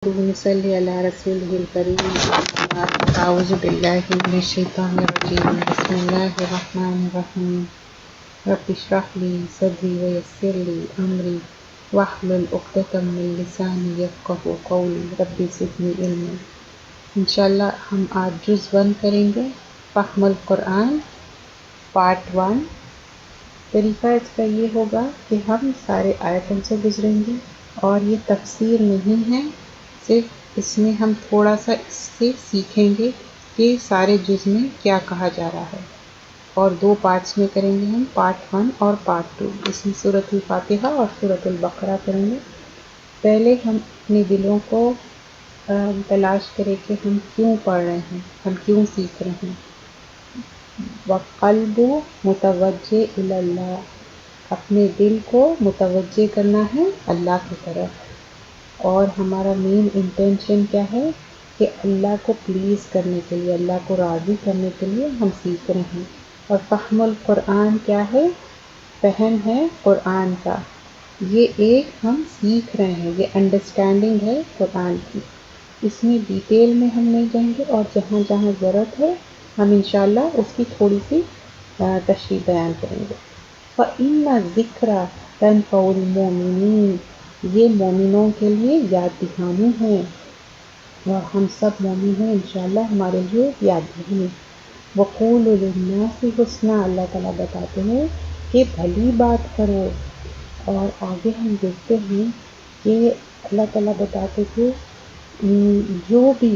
نصلي على رسوله الكريم. أعوذ بالله من الشيطان الرجيم. بسم الله الرحمن الرحيم. رب اشرح لي صدري ويسر لي أمري واحلل عقدة من لساني يفقهوا قولي. رب زدني علما. انشاءاللہ ہم آج جز 1 کریں گے، فہم القرآن پارٹ 1۔ طریقہ اس کا یہ ہوگا کہ ہم سارے آیتوں سے گزریں گے اور یہ تفسیر نہیں ہے، صرف اس میں ہم تھوڑا سا اس سے سیکھیں گے کہ سارے جز میں کیا کہا جا رہا ہے، اور 2 پارٹس میں کریں گے ہم، پارٹ 1 اور پارٹ 2۔ اس میں سورۃ الفاتحہ اور سورۃ البقرہ کریں گے۔ پہلے ہم اپنے دلوں کو تلاش کریں کہ ہم کیوں پڑھ رہے ہیں، ہم کیوں سیکھ رہے ہیں۔ وقلب متوجہ الی اللہ، اپنے دل کو متوجہ کرنا ہے اللہ کی طرف، اور ہمارا مین انٹینشن کیا ہے کہ اللہ کو پلیز کرنے کے لیے، اللہ کو راضی کرنے کے لیے ہم سیکھ رہے ہیں۔ اور فہم القرآن کیا ہے؟ فہم ہے قرآن کا، یہ ایک ہم سیکھ رہے ہیں، یہ انڈرسٹینڈنگ ہے قرآن کی۔ اس میں ڈیٹیل میں ہم نہیں جائیں گے، اور جہاں جہاں ضرورت ہے ہم انشاءاللہ اس کی تھوڑی سی تشریح بیان کریں گے۔ فَإِنَّ الذِّكْرَ تَنفَعُ الْمُؤْمِنِينَ، یہ مومنوں کے لیے یاد دہانی ہے، اور ہم سب مومن ہیں انشاءاللہ، ہمارے لیے یاد دہانی۔ وَقُولُوا لِلنَّاسِ حُسْنًا، اللہ تعالیٰ بتاتے ہیں کہ بھلی بات کرو۔ اور آگے ہم دیکھتے ہیں کہ اللہ تعالیٰ بتاتے تھے جو بھی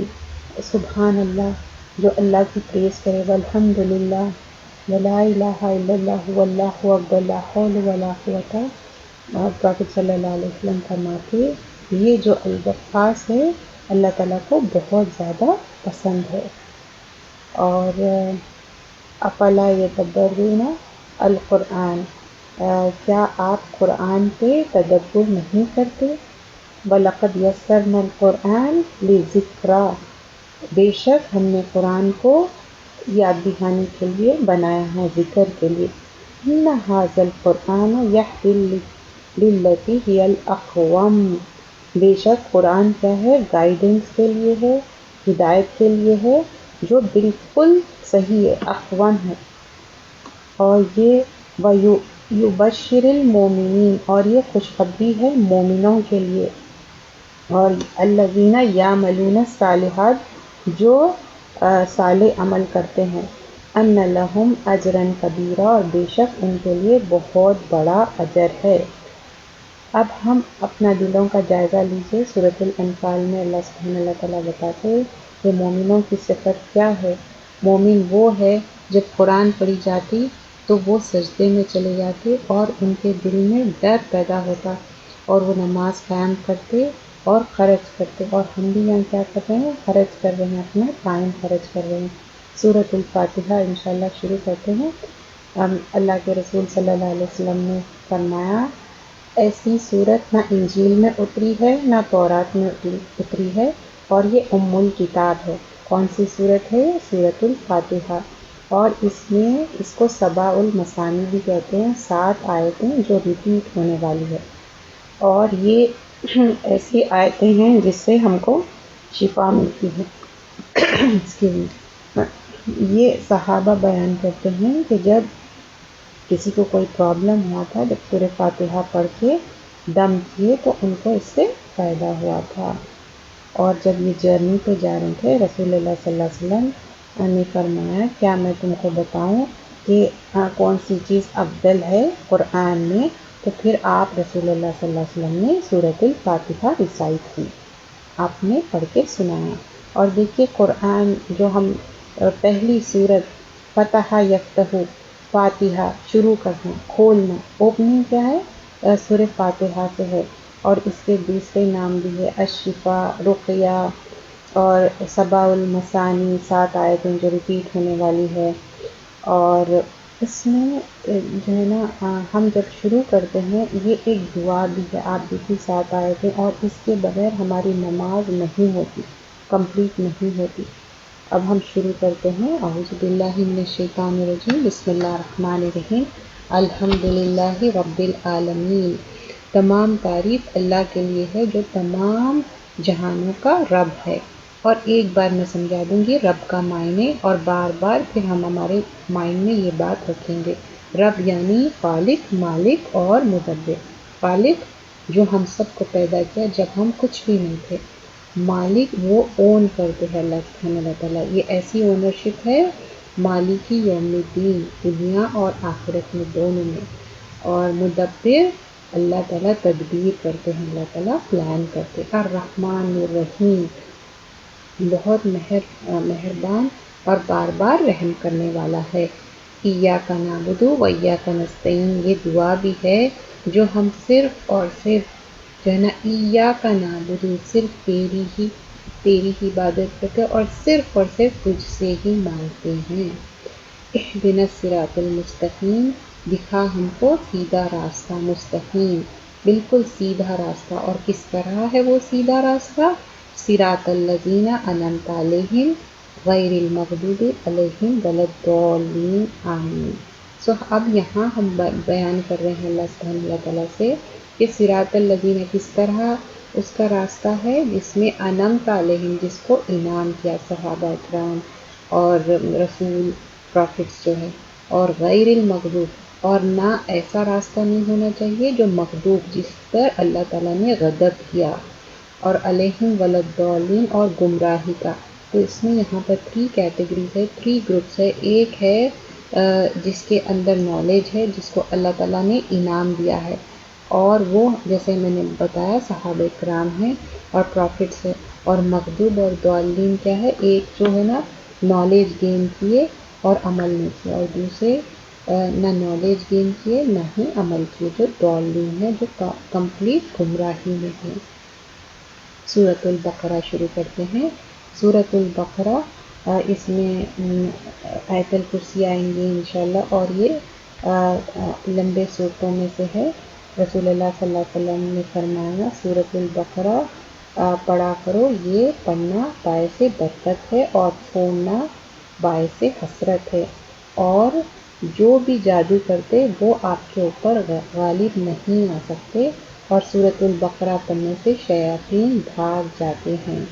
سبحان اللہ، جو اللہ کی پریز کرے، والحمدللہ ولا الہ الا اللہ واللہ اکبر لا حول ولا قوت، اور پروفیٹ صلی اللہ علیہ وسلم فرماتے یہ جو الفاظ ہے اللہ تعالیٰ کو بہت زیادہ پسند ہے۔ اور افلا یتدبرون القرآن، کیا آپ قرآن پہ تدبر نہیں کرتے؟ وَلَقَدْ يَسَّرْنَا الْقُرْآنَ لِلذِّكْرِ، بے شک ہم نے قرآن کو یاد دہانی کے لیے بنایا ہے، ذکر کے لیے۔ إِنَّ هَذَا الْقُرْآنَ يَهْدِي لِلَّتِي هِيَ الْأَقْوَمُ، بے شک قرآن کیا ہے؟ گائیڈنس کے لیے ہے، ہدایت کے لیے ہے، جو بالکل صحیح ہے، اقوم ہے۔ اور یہ وَيُبَشِّرُ الْمُؤْمِنِينَ، اور یہ خوشخبری ہے مومنوں کے لیے، اور الَّذِينَ يَعْمَلُونَ الصَّالِحَاتِ، جو صالح عمل کرتے ہیں، أَنَّ لَهُمْ أَجْرًا كَبِيرًا، اور بے شک ان کے لیے بہت بڑا اجر ہے۔ اب ہم اپنا دلوں کا جائزہ لیجئے۔ سورۃ الانفال میں اللہ سبحانہ تعالیٰ بتاتے ہیں کہ مومنوں کی صفت کیا ہے۔ مومن وہ ہے جب قرآن پڑھی جاتی تو وہ سجدے میں چلے جاتے اور ان کے دل میں ڈر پیدا ہوتا، اور وہ نماز قائم کرتے اور خرچ کرتے، اور ہم بھی یہاں کیا کر رہے ہیں؟ خرچ کر رہے ہیں، اپنا ٹائم خرچ کر رہے ہیں۔ سورۃ الفاتحہ انشاءاللہ شروع کرتے ہیں۔ اللہ کے رسول صلی اللہ علیہ وسلم نے فرمایا ایسی صورت نہ انجیل میں اتری ہے نہ تورات میں اتری ہے، اور یہ ام الکتاب ہے۔ کون سی صورت ہے؟ سورۃ الفاتحہ۔ اور اس میں اس کو 7 المثانی بھی کہتے ہیں، 7 آیتیں جو ریپیٹ ہونے والی ہے، اور یہ ایسی آیتیں ہیں جس سے ہم کو شفا ملتی ہے۔ یہ صحابہ بیان کرتے ہیں کہ جب کسی کو کوئی پرابلم ہوا تھا، جب سورہ فاتحہ پڑھ کے دم کیے تو ان کو اس سے فائدہ ہوا تھا۔ اور جب یہ جرنی پہ جا رہے تھے رسول اللہ صلی اللہ علیہ وسلم نے فرمایا کیا میں تم کو بتاؤں کہ کون سی چیز افضل ہے قرآن میں؟ تو پھر آپ رسول اللہ صلی اللہ علیہ وسلم نے سورۃ الفاتحہ ریسائٹ کی، آپ نے پڑھ کے سنایا۔ اور دیکھیے قرآن جو ہم پہلی سورت فتح یفتح، فاتحہ شروع کرنا، کھولنا، اوپننگ کیا ہے؟ سورہ فاتحہ سے ہے، اور اس کے دوسرے نام بھی ہے الشفا، رقیہ، اور 7 المثانی، 7 آیتیں جو ریپیٹ ہونے والی ہے۔ اور اس میں جو ہے نا ہم جب شروع کرتے ہیں یہ ایک دعا بھی ہے، آپ دیکھیے 7 آیتیں، اور اس کے بغیر ہماری نماز نہیں ہوتی، کمپلیٹ نہیں ہوتی۔ اب ہم شروع کرتے ہیں۔ اعوذ باللہ من الشیطان الرجیم، بسم اللہ الرحمن الرحیم۔ الحمدللہ رب العالمین، تمام تعریف اللہ کے لیے ہے جو تمام جہانوں کا رب ہے۔ اور ایک بار میں سمجھا دوں گی رب کا معنی، اور بار بار پھر ہم ہمارے مائنڈ میں یہ بات رکھیں گے۔ رب یعنی خالق، مالک اور مدبر۔ خالق جو ہم سب کو پیدا کیا جب ہم کچھ بھی نہیں تھے۔ مالک وہ اون کرتے ہیں اللہ سبحانہ وتعالیٰ، یہ ایسی اونرشپ ہے مالکی یوم الدین، دنیا اور آخرت میں دونوں میں۔ اور مدبر اللہ تعالیٰ تدبیر کرتے ہیں، اللہ تعالیٰ پلان کرتے ہیں۔ الرحمن الرحیم بہت مہربان اور بار بار رحم کرنے والا ہے۔ ایاک نعبد و ایاک نستعین، یہ دعا بھی ہے جو ہم صرف اور صرف جو ہے نا ایاک نعبد، صرف تیری ہی عبادت کرتے ہیں اور صرف تجھ سے ہی مانگتے ہیں۔ اہدنا الصراط المستقیم، دکھا ہم کو سیدھا راستہ، مستقیم بالکل سیدھا راستہ۔ اور کس طرح ہے وہ سیدھا راستہ؟ صراط الذین انعمت علیہم غیر المغضوب علیہم ولا الضالین، آمین۔ اب یہاں ہم بیان کر رہے ہیں اللہ سبحانہ و تعالیٰ سے کہ صراط الذین کس طرح اس کا راستہ ہے جس میں انعمت علیہم، جس کو انعام کیا صحابہ اکرام اور رسول پروفٹس جو ہے، اور غیر المغضوب، اور نہ ایسا راستہ نہیں ہونا چاہیے جو مغضوب، جس پر اللہ تعالیٰ نے غضب کیا، اور علیہم ولا الضالین، اور گمراہی کا۔ تو اس میں یہاں پر 3 کیٹیگریز ہے، 3 گروپس ہے۔ ایک ہے جس کے اندر نالج ہے، جس کو اللہ تعالیٰ نے انعام دیا ہے، اور وہ جیسے میں نے بتایا صحابہ کرام ہیں اور پروفٹس ہے۔ اور مغضوب اور ضالین کیا ہے؟ ایک جو ہے نا نالج گین کیے اور عمل نہیں کیا، اور دوسرے نہ نالج گین کیے نہ ہی عمل کیے، جو ضالین ہے، جو کمپلیٹ گمراہی میں ہے۔ سورۃ البقرہ شروع کرتے ہیں۔ سورۃ البقرہ اس میں آیت الکرسی آئیں گی انشاءاللہ، اور یہ لمبے صورتوں میں سے ہے۔ رسول اللہ صلی اللہ علیہ وسلم نے فرمایا سورۃ البقرہ پڑھا کرو، یہ پڑھنا باعث برکت ہے اور چھوڑنا باعث حسرت ہے، اور جو بھی جادو کرتے وہ آپ کے اوپر غالب نہیں آ سکتے، اور سورۃ البقرہ پڑھنے سے شیاطین بھاگ جاتے ہیں۔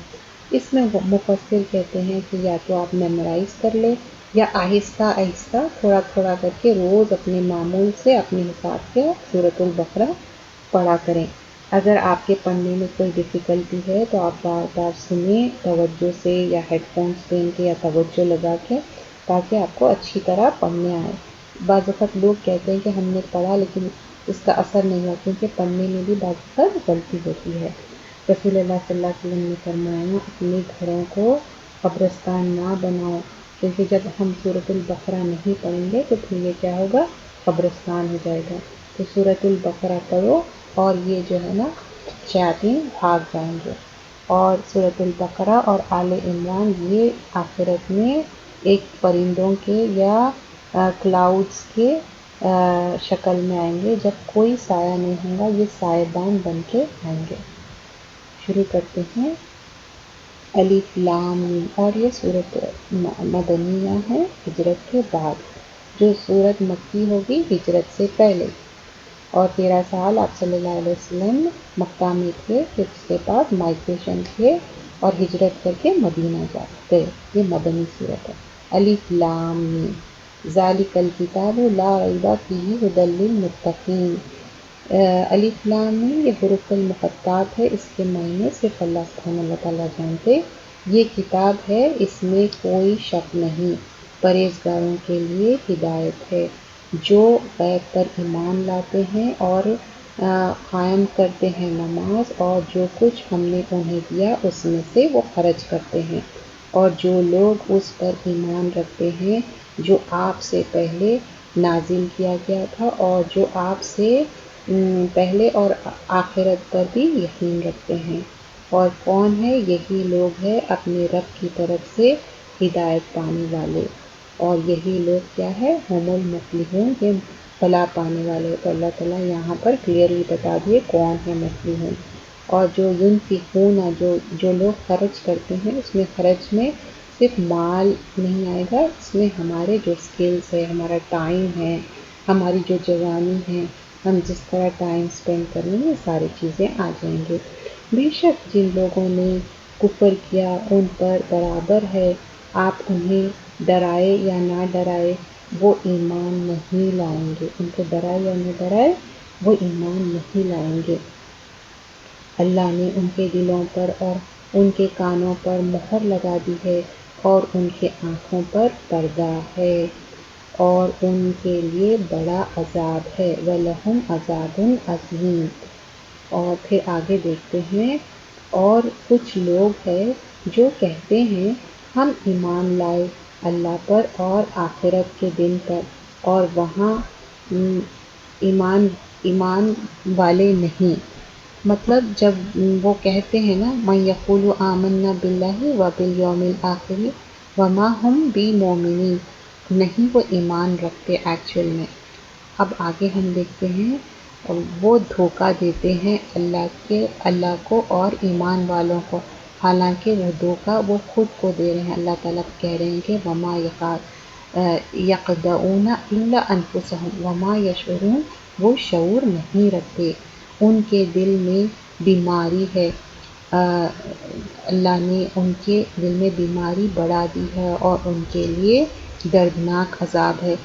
اس میں مفسر کہتے ہیں کہ یا تو آپ میمورائز کر لیں، یا آہستہ آہستہ تھوڑا تھوڑا کر کے روز اپنے معمول سے اپنے حساب سے سورۃ البقرہ پڑھا کریں۔ اگر آپ کے پڑھنے میں کوئی ڈیفیکلٹی ہے تو آپ بار بار سنیں توجہ سے، یا ہیڈ فونس پہن کے یا توجہ لگا کے، تاکہ آپ کو اچھی طرح پڑھنے آئے۔ بعض وقت لوگ کہتے ہیں کہ ہم نے پڑھا لیکن اس کا اثر نہیں ہوا، کیونکہ پڑھنے میں بھی بعض وقت غلطی ہوتی ہے۔ رسول اللہ صلی اللہ علیہ وسلم نے فرمایا اپنے گھروں کو قبرستان نہ بناؤ، کیونکہ جب ہم سورۃ البقرہ نہیں پڑھیں گے تو پھر یہ کیا ہوگا؟ قبرستان ہو جائے گا۔ تو سورۃ البقرہ پڑھو، اور یہ جو ہے نا شیاطین بھاگ جائیں گے۔ اور سورۃ البقرہ اور آل عمران یہ آخرت میں ایک پرندوں کے یا کلاؤڈز کے شکل میں آئیں گے، جب کوئی سایہ نہیں ہوگا، یہ سائبان بن کے آئیں گے۔ شروع کرتے ہیں۔ الف لام میم، اور یہ سورت مدنیہ ہے، ہجرت کے بعد۔ جو سورت مکی ہوگی ہجرت سے پہلے، اور 13 سال آپ صلی اللہ علیہ وسلم مکہ میں تھے، پھر اس کے بعد مائگریشن کیے اور ہجرت کر کے مدینہ گئے۔ یہ مدنی سورت ہے۔ الف لام میم ذالک الکتاب لا ریب فیہ ھدی للمتقین۔ الف لام میم یہ حروف المقطعات ہے، اس کے معنی صرف اللہ سبحانہ و تعالیٰ جانتے۔ یہ کتاب ہے، اس میں کوئی شک نہیں، پرہیزگاروں کے لیے ہدایت ہے، جو غیب پر ایمان لاتے ہیں اور قائم کرتے ہیں نماز، اور جو کچھ ہم نے انہیں دیا اس میں سے وہ خرچ کرتے ہیں، اور جو لوگ اس پر ایمان رکھتے ہیں جو آپ سے پہلے نازل کیا گیا تھا، اور جو آپ سے پہلے اور آخرت پر بھی یقین رکھتے ہیں۔ اور کون ہے؟ یہی لوگ ہیں اپنے رب کی طرف سے ہدایت پانے والے، اور یہی لوگ کیا ہے؟ ہم المفلحون، یہ فلاح پانے والے۔ تو اللہ تعالیٰ یہاں پر کلیئرلی بتا دیے کون ہے مفلحون۔ اور جو ينفقون، جو لوگ خرچ کرتے ہیں، اس میں خرچ میں صرف مال نہیں آئے گا، اس میں ہمارے جو سکلز ہے، ہمارا ٹائم ہے، ہماری جو جوانی ہے، ہم جس طرح ٹائم سپینڈ کریں گے، یہ ساری چیزیں آ جائیں گے۔ بے شک جن لوگوں نے کفر کیا ان پر برابر ہے آپ انہیں ڈرائے یا نہ ڈرائے وہ ایمان نہیں لائیں گے، ان کو ڈرائے یا نہ ڈرائے وہ ایمان نہیں لائیں گے۔ اللہ نے ان کے دلوں پر اور ان کے کانوں پر مہر لگا دی ہے اور ان کے آنکھوں پر پردہ ہے اور ان کے لیے بڑا عذاب ہے، وَلَهُمْ عَذَابٌ عَظِيمٌ۔ اور پھر آگے دیکھتے ہیں، اور کچھ لوگ ہیں جو کہتے ہیں ہم ایمان لائے اللہ پر اور آخرت کے دن پر، اور وہاں ایمان والے نہیں۔ مطلب جب وہ کہتے ہیں نا مَن یقول آمنا باللہ وبالیوم الآخر وما ہم بمؤمنین، نہیں وہ ایمان رکھتے ایکچوئل میں۔ اب آگے ہم دیکھتے ہیں وہ دھوکہ دیتے ہیں اللہ کو اور ایمان والوں کو، حالانکہ وہ دھوکہ وہ خود کو دے رہے ہیں۔ اللہ تعالیٰ کہہ رہے ہیں کہ وما یخدعون الا انفسهم وما یشعرون، وہ شعور نہیں رکھتے، ان کے دل میں بیماری ہے، اللہ نے ان کے دل میں بیماری بڑھا دی ہے اور ان کے لیے دردناک عذاب ہے،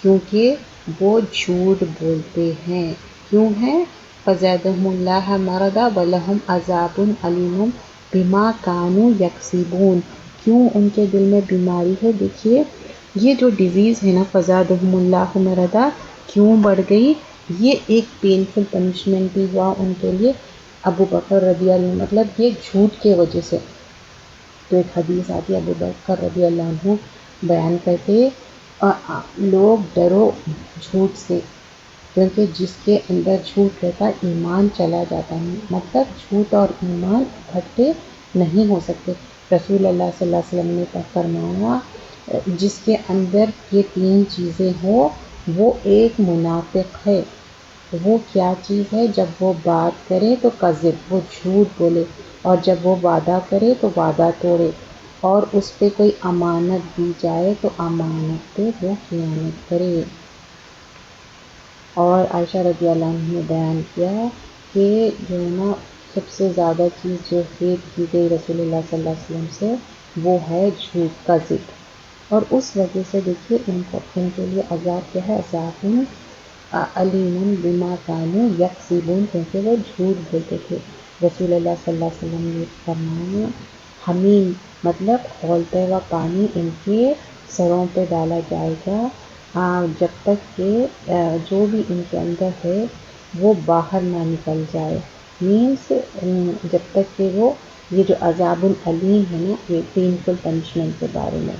کیونکہ وہ جھوٹ بولتے ہیں۔ کیوں ہے؟ فَزَادَهُمُ اللَّهُ مَرَضًا وَلَهُمْ عَذَابٌ أَلِيمٌ بِمَا كَانُوا يَكْسِبُونَ۔ کیوں ان کے دل میں بیماری ہے؟ دیکھیے یہ جو ڈیزیز ہے نا فَزَادَهُمُ اللَّهُ مَرَضًا، کیوں بڑھ گئی؟ یہ ایک پینفل پنشمنٹ بھی ہوا ان کے لیے، ابو بکر رضی اللہ عنہ، مطلب یہ جھوٹ کے وجہ سے۔ تو ایک حدیث آتی ہے ابو بکر رضی اللہ عنہ بیان کرتے لوگ ڈرو جھوٹ سے، کیونکہ جس کے اندر جھوٹ رہتا ایمان چلا جاتا ہے، مطلب جھوٹ اور ایمان اکٹھے نہیں ہو سکتے۔ رسول اللہ صلی اللہ علیہ وسلم نے فرمایا جس کے اندر یہ تین چیزیں ہوں وہ ایک منافق ہے۔ وہ کیا چیز ہے؟ جب وہ بات کرے تو کذب، وہ جھوٹ بولے، اور جب وہ وعدہ کرے تو وعدہ توڑے، اور اس پہ کوئی امانت دی جائے تو امانت پہ وہ خیانت کرے۔ اور عائشہ رضی اللہ عنہ نے بیان کیا کہ جو ہے نا سب سے زیادہ چیز جو ہیٹ کی گئی رسول اللہ صلی اللہ علیہ وسلم سے وہ ہے جھوٹ، کذب، اور اس وجہ سے دیکھیے ان کے لیے عذاب کیا ہے؟ عذاب علیم بما کانوا یکسبون، کیونکہ وہ جھوٹ بولتے تھے۔ رسول اللہ صلی اللہ علیہ وسلم نے فرمایا حمیم مطلب کھولتا ہوا پانی ان کے سروں پہ ڈالا جائے گا جب تک کہ جو بھی ان کے اندر ہے وہ باہر نہ نکل جائے، مینس جب تک کہ وہ یہ جو عذاب العلیم ہے نا یہ پینفل پنشمنٹ کے بارے میں۔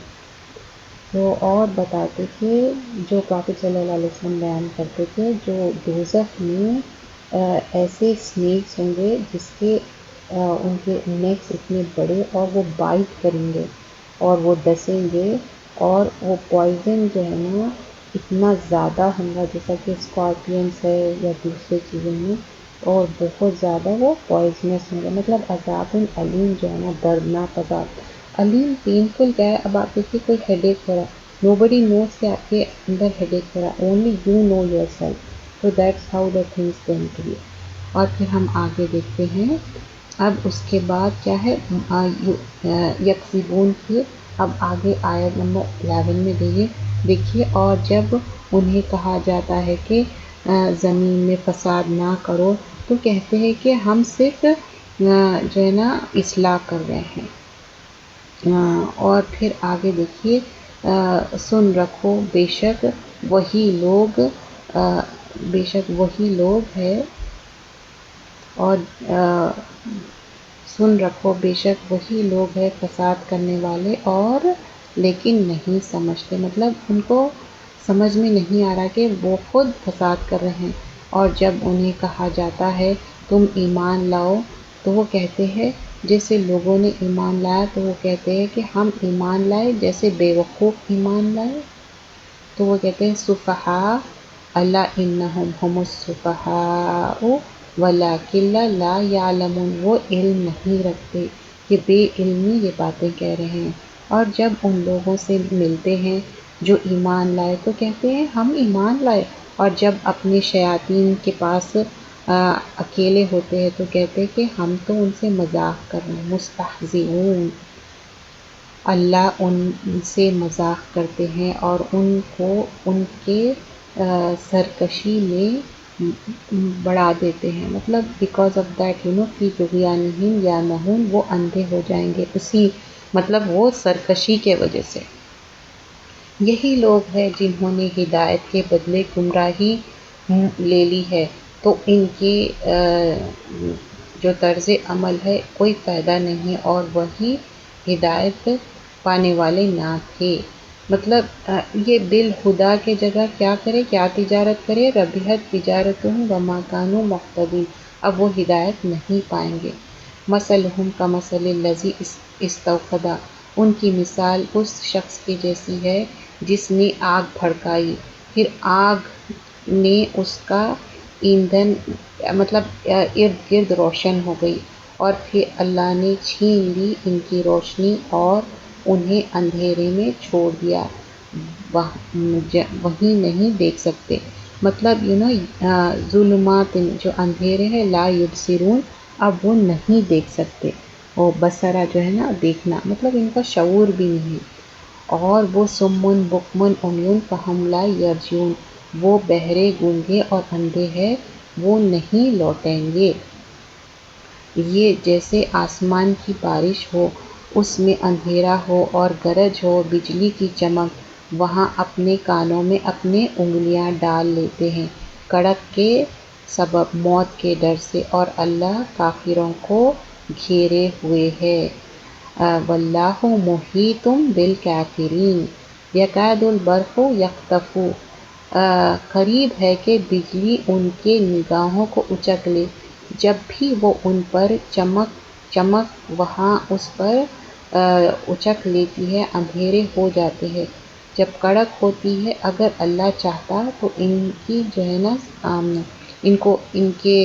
تو اور بتاتے تھے جو پروفیٹ صلی اللہ علیہ وسلم بیان کرتے تھے جو دوزخ میں ایسے اسنیکس ہوں گے جس کے ان کے نیکس اتنے بڑے اور وہ بائٹ کریں گے اور وہ ڈسیں گے، اور وہ پوائزن جو ہے نا اتنا زیادہ ہوگا جیسا کہ اسکارپینس ہے یا دوسرے چیزوں میں، اور بہت زیادہ وہ پوائزنس ہوں گے، مطلب عذاب علیم جو ہے نا دردناک عذاب۔ علیم پینفل کیا ہے؟ اب آپ دیکھیے کوئی ہیڈ ایک ہو رہا ہے، نو بڈی نوز کہ آپ کے اندر ہیڈ ایک ہو رہا ہے، only you know yourself, تو that's how the things going to be. اور پھر ہم آگے دیکھتے ہیں، اب اس کے بعد کیا ہے یکسبون کی، اب آگے آیت نمبر 11 میں دیکھیے اور جب انہیں کہا جاتا ہے کہ زمین میں فساد نہ کرو تو کہتے ہیں کہ ہم صرف جو ہے نا اصلاح کر رہے ہیں۔ اور پھر آگے دیکھیے سن رکھو بے شک وہی لوگ ہے اور سن رکھو بے شک وہی لوگ ہے فساد کرنے والے اور لیکن نہیں سمجھتے، مطلب ان کو سمجھ میں نہیں آ رہا کہ وہ خود فساد کر رہے ہیں۔ اور جب انہیں کہا جاتا ہے تم ایمان لاؤ تو وہ کہتے ہیں جیسے لوگوں نے ایمان لایا تو وہ کہتے ہیں کہ ہم ایمان لائے جیسے بے وقوف ایمان لائے، تو وہ کہتے ہیں سفہاء الا انہم ھم السفہاء ولکن لا یعلمون، وہ علم نہیں رکھتے، یہ بے علمی یہ باتیں کہہ رہے ہیں۔ اور جب ان لوگوں سے ملتے ہیں جو ایمان لائے تو کہتے ہیں ہم ایمان لائے، اور جب اپنے شیاطین کے پاس اکیلے ہوتے ہیں تو کہتے ہیں کہ ہم تو ان سے مذاق کر رہے ہیں، مستہزئون، اللہ ان سے مذاق کرتے ہیں اور ان کو ان کے سرکشی میں بڑھا دیتے ہیں، مطلب بیکاز آف دیٹ فی طغیانہم یعمہون، وہ اندھے ہو جائیں گے اسی مطلب وہ سرکشی کے وجہ سے۔ یہی لوگ ہیں جنہوں نے ہدایت کے بدلے گمراہی لے لی ہے، تو ان کی جو طرز عمل ہے کوئی فائدہ نہیں، اور وہی ہدایت پانے والے نہ تھے۔ مطلب یہ بالہدا کے جگہ کیا کرے، کیا تجارت کرے، ربحت تجارتہم وما کانوا مہتدین، اب وہ ہدایت نہیں پائیں گے۔ مثلہم کمثل الذی استوقد، ان کی مثال اس شخص کی جیسی ہے جس نے آگ بھڑکائی، پھر آگ نے اس کا ایندھن مطلب ارد گرد روشن ہو گئی، اور پھر اللہ نے چھین لی ان کی روشنی اور انہیں اندھیرے میں چھوڑ دیا، وہیں نہیں دیکھ سکتے۔ مطلب ظلمات جو اندھیرے ہیں، لا یبصرون، اب وہ نہیں دیکھ سکتے، اور بصرہ جو ہے نا دیکھنا، مطلب ان کا شعور بھی نہیں۔ اور وہ سمن بکمن عمیون فہم لا یرجعون، وہ بہرے گونگے اور اندھے ہیں، وہ نہیں لوٹیں گے۔ یہ جیسے آسمان کی بارش ہو، اس میں اندھیرا ہو اور گرج ہو، بجلی کی چمک، وہاں اپنے کانوں میں اپنے انگلیاں ڈال لیتے ہیں کڑک کے سبب، موت کے ڈر سے، اور اللہ کافروں کو گھیرے ہوئے ہے۔ واللہ محیط بالکافرین، یکاد البرق یخطف، قریب ہے کہ بجلی ان کے نگاہوں کو اچک لے، جب بھی وہ ان پر چمک وہاں اس پر اچک لیتی ہے، اندھیرے ہو جاتے ہیں جب کڑک ہوتی ہے۔ اگر اللہ چاہتا تو ان کی جو ہے نا ان کے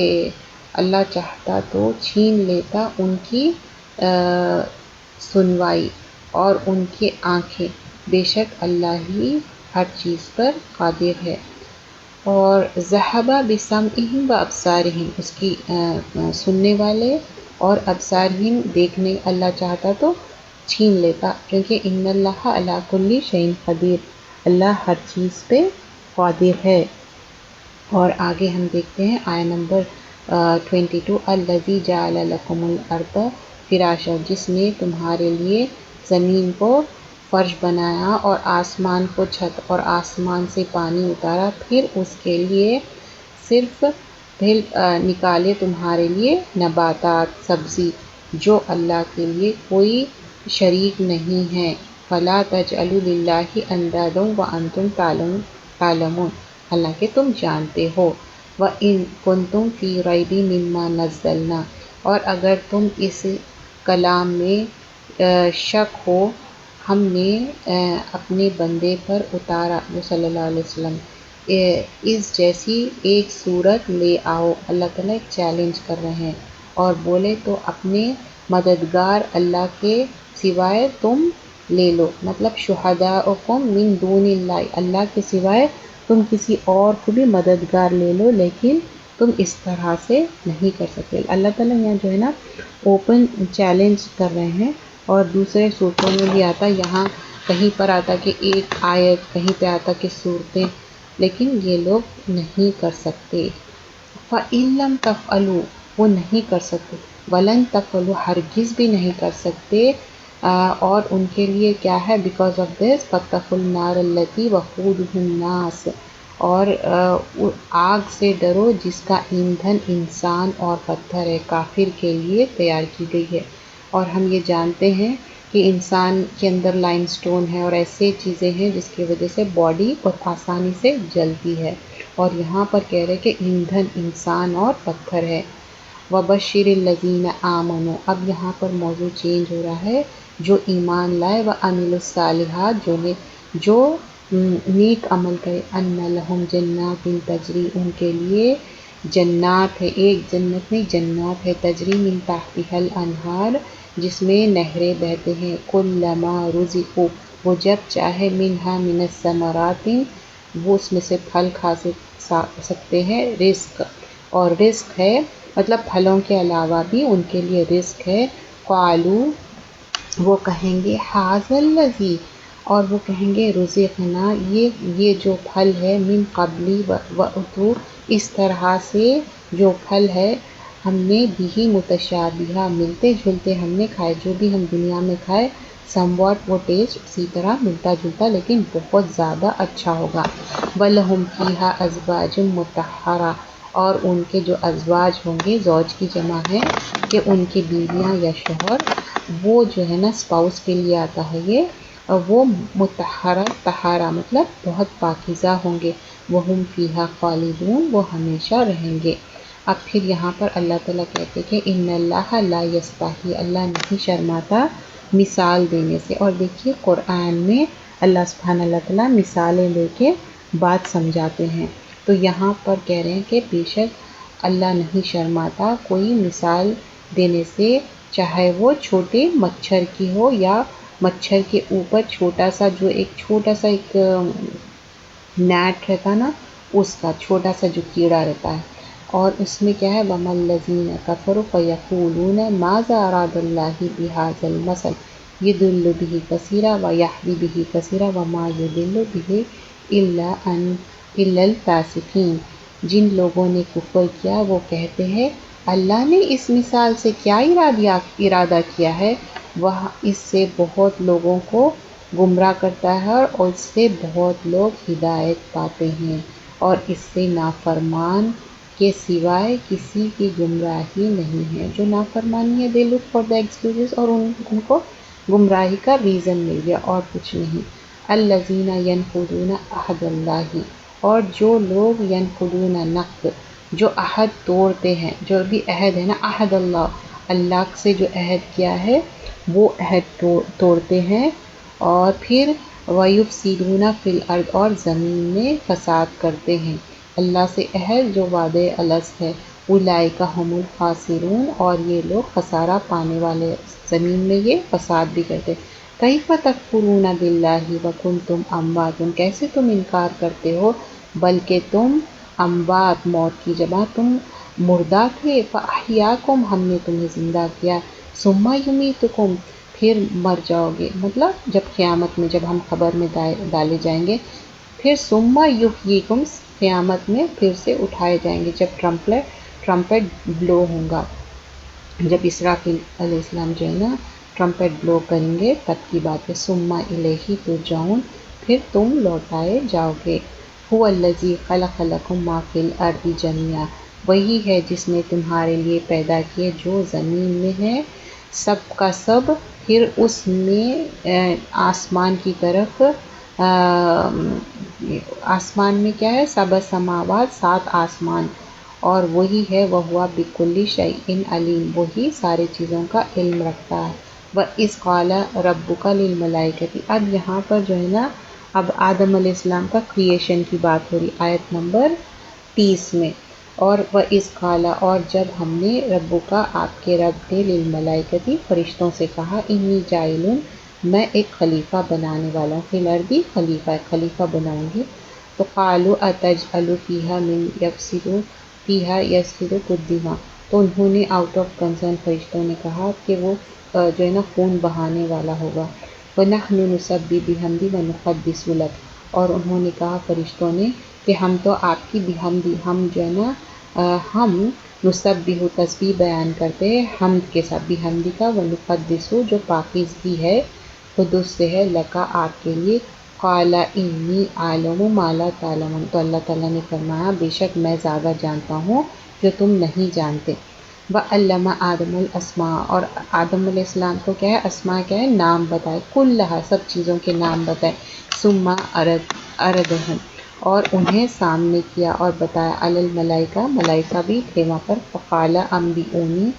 اللہ چاہتا تو چھین لیتا ان کی سنوائی اور ان کی آنکھیں، بے شک اللہ ہی ہر چیز پر قادر ہے۔ اور ذہب بسمعہم وابصارہم، اس کی سننے والے اور ابصارہم دیکھنے، اللہ چاہتا تو چھین لیتا، کیونکہ ان اللہ علی کل شیء قدیر، اللہ ہر چیز پہ قادر ہے۔ اور آگے ہم دیکھتے ہیں آیہ نمبر 22، الذی جعل لکم الارض فراشا، جس نے تمہارے لیے زمین کو فرش بنایا اور آسمان کو چھت، اور آسمان سے پانی اتارا، پھر اس کے لیے صرف پھر نکالے تمہارے لیے نباتات، سبزی، جو اللہ کے لیے کوئی شریک نہیں ہے۔ فلا تجعلوا للہ اندادا وانتم تعلمون، حالانکہ تم جانتے ہو۔ وَإِن كُنتُمْ فِي رَيْبٍ مِّمَّا نَزَّلْنَا، اور اگر تم اس کلام میں شک ہو ہم نے اپنے بندے پر اتارا، جو صلی اللہ علیہ وسلم، اس جیسی ایک صورت لے آؤ، اللہ تعالیٰ ایک چیلنج کر رہے ہیں، اور بولے تو اپنے مددگار اللہ کے سوائے تم لے لو، مطلب شہداءکم من دون اللہ، اللہ کے سوائے تم کسی اور کو بھی مددگار لے لو، لیکن تم اس طرح سے نہیں کر سکتے۔ اللہ تعالیٰ یہاں جو ہے نا اوپن چیلنج کر رہے ہیں، اور دوسرے صورتوں میں بھی آتا، یہاں کہیں پر آتا کہ ایک آیت، کہیں پہ آتا کہ صورتیں، لیکن یہ لوگ نہیں کر سکتے۔ فَإِن لَّمْ تَفْعَلُوا، وہ نہیں کر سکتے، وَلَن تَفْعَلُوا، ہرگز بھی نہیں کر سکتے، اور ان کے لیے کیا ہے، بیکاز آف دس فَاتَّقُوا النَّارَ الَّتِی وَقُودُهَا النَّاسُ، اور آگ سے ڈرو جس کا ایندھن انسان اور پتھر ہے، کافر کے لیے تیار کی گئی ہے۔ اور ہم یہ جانتے ہیں کہ انسان کے اندر لائم سٹون ہے اور ایسے چیزیں ہیں جس کی وجہ سے باڈی بہت آسانی سے جلتی ہے، اور یہاں پر کہہ رہے کہ ایندھن انسان اور پتھر ہے۔ وَبَشِّرِ الَّذِينَ آمَنُوا، اب یہاں پر موضوع چینج ہو رہا ہے، جو ایمان لائے، وَعَمِلُوا الصَّالِحَاتِ، جو نیک عمل کرے، أَنَّ لَهُمْ جَنَّاتٍ تَجْرِی، ان کے لیے جنات ہے، ایک جنت نہیں جنات ہے، تجری من تحتها الانہار، جس میں نہریں بہتے ہیں، کلما رزقوا، وہ جب چاہے، منہا من الثمرات، وہ اس میں سے پھل کھا سکتے ہیں، رزق، اور رزق ہے مطلب پھلوں کے علاوہ بھی ان کے لیے رزق ہے. قالو وہ کہیں گے حاذا الذی اور وہ کہیں گے رزقنا یہ جو پھل ہے من قبلی واتو اس طرح سے جو پھل ہے ہم نے بھی متشابہہ ملتے جلتے ہم نے کھائے جو بھی ہم دنیا میں کھائے سم واٹ وہ ٹیسٹ اسی طرح ملتا جلتا لیکن بہت زیادہ اچھا ہوگا. وَلَهُمْ فِيهَا أَزْوَاجٌ مُطَهَّرَةٌ اور ان کے جو ازواج ہوں گے زوج کی جمع ہے کہ ان کی بیویاں یا شوہر وہ جو ہے نا اسپاؤس کے لیے آتا ہے یہ وہ مطہرہ طہارہ مطلب بہت پاکیزہ ہوں گے. وَهُمْ فِيهَا خَالِدُونَ وہ ہمیشہ رہیں گے. اب پھر یہاں پر اللہ تعالیٰ کہتے کہ ان اللہ لا یستحی اللہ نہیں شرماتا مثال دینے سے. اور دیکھیے قرآن میں اللہ سبحانہ اللہ تعالیٰ مثالیں لے کے بات سمجھاتے ہیں. تو یہاں پر کہہ رہے ہیں کہ بے شک اللہ نہیں شرماتا کوئی مثال دینے سے چاہے وہ چھوٹے مچھر کی ہو یا مچھر کے اوپر چھوٹا سا جو ایک نیٹ رہتا نا اس کا چھوٹا سا جو کیڑا رہتا ہے. اور اس میں کیا ہے وَمَا الَّذِينَ كَفَرُوا فَيَقُولُونَ مَاذَا أَرَادَ اللَّهُ بِهَٰذَا الْمَثَلِ يُضِلُّ بِهِ كَثِيرًا وَيَهْدِي بِهِ كَثِيرًا وَمَا يُضِلُّ بِهِ إِلَّا الْفَاسِقِينَ. جن لوگوں نے کفر کیا وہ کہتے ہیں اللہ نے اس مثال سے کیا ارادہ کیا ہے وہ اس سے بہت لوگوں کو گمراہ کرتا ہے اور اس سے بہت لوگ ہدایت پاتے ہیں اور اس سے نافرمان کے سوائے کسی کی گمراہی نہیں ہے. جو نافرمانی ہے دے لک فار دا ایکسکیوزز اور ان کو گمراہی کا ریزن مل گیا اور کچھ نہیں. الذین ینقضون عہد اللہ اور جو لوگ ینقضون نقض جو عہد توڑتے ہیں جو بھی عہد ہے نا عہد اللہ سے جو عہد کیا ہے وہ عہد توڑتے ہیں اور پھر وَيُفْسِدُونَ فِي الْأَرْضِ اور زمین میں فساد کرتے ہیں. اللہ سے عہد جو وعدے الست ہے اولئک ھم الخاسرون اور یہ لوگ خسارہ پانے والے زمین میں یہ فساد بھی کرتے. کیف تکفرون باللہ وکنتم اموات کیسے تم انکار کرتے ہو بلکہ تم اموات موت کی جمع تم مردہ تھے. فاحیاکم ہم نے تمہیں زندہ کیا. ثم یمیتکم پھر مر جاؤ گے مطلب جب قیامت میں جب ہم قبر میں ڈالے جائیں گے پھر ثم یحییکم قیامت میں پھر سے اٹھائے جائیں گے جب ٹرمپٹ بلو ہوگا جب اسرافیل علیہ السلام جو ہے نا ٹرمپٹ بلو کریں گے تب کی بات ہے. ثم الیہ ترجعون پھر تم لوٹائے جاؤ گے. هو الذی خلق لکم ما فی الارض جميعا وہی ہے جس نے تمہارے لیے پیدا کیے جو زمین میں ہے سب کا سب. پھر اس میں آسمان کی طرف آسمان میں کیا ہے سبع سماوات 7 آسمان اور وہی ہے وَهُوَ بِكُلِّ شَيْءٍ عَلِيمٌ وہی سارے چیزوں کا علم رکھتا ہے. وَإِذْ قَالَ رَبُّكَ لِلْمَلَائِكَةِ اب یہاں پر جو ہے نا اب آدم علیہ السلام کا کریشن کی بات ہو رہی آیت نمبر 30 میں. اور وَإِذْ قَالَ اور جب ہم نے ربُّکَ آپ کے رب نے للملائکتی فرشتوں سے کہا انی جاعلٌ میں ایک خلیفہ بنانے والا ہوں فی الارض خلیفہ بناؤں گی. تو قالوا اتجعل فیہا من یفسد الدماء تو انہوں نے آؤٹ آف کنسرن فرشتوں نے کہا کہ وہ جو ہے نا خون بہانے والا ہوگا. وَنَحْنُ نُسَبِّحُ بِحَمْدِکَ وَنُقَدِّسُ لَکَ اور انہوں نے کہا فرشتوں نے کہ ہم تو آپ کی بحمدی ہم جو ہے نا ہم نسبح تسبیح بیان کرتے ہیں حمد کے ساتھ بحمدک ونقدس جو پاکیزگی ہے قدس سے ہے لکا آپ کے لیے. قال انی اعلم ما لا تعلمون تو اللہ تعالیٰ نے فرمایا بے شک میں زیادہ جانتا ہوں جو تم نہیں جانتے. وعلم آدم الاسماء اور آدم علیہ السلام کو کیا ہے اسماء کیا ہے نام بتائے کلھا سب چیزوں کے نام بتائے. ثم اردہم اور انہیں سامنے کیا اور بتایا علی الملائکہ ملائکہ بھی تھے وہاں پر. فقال انبئونی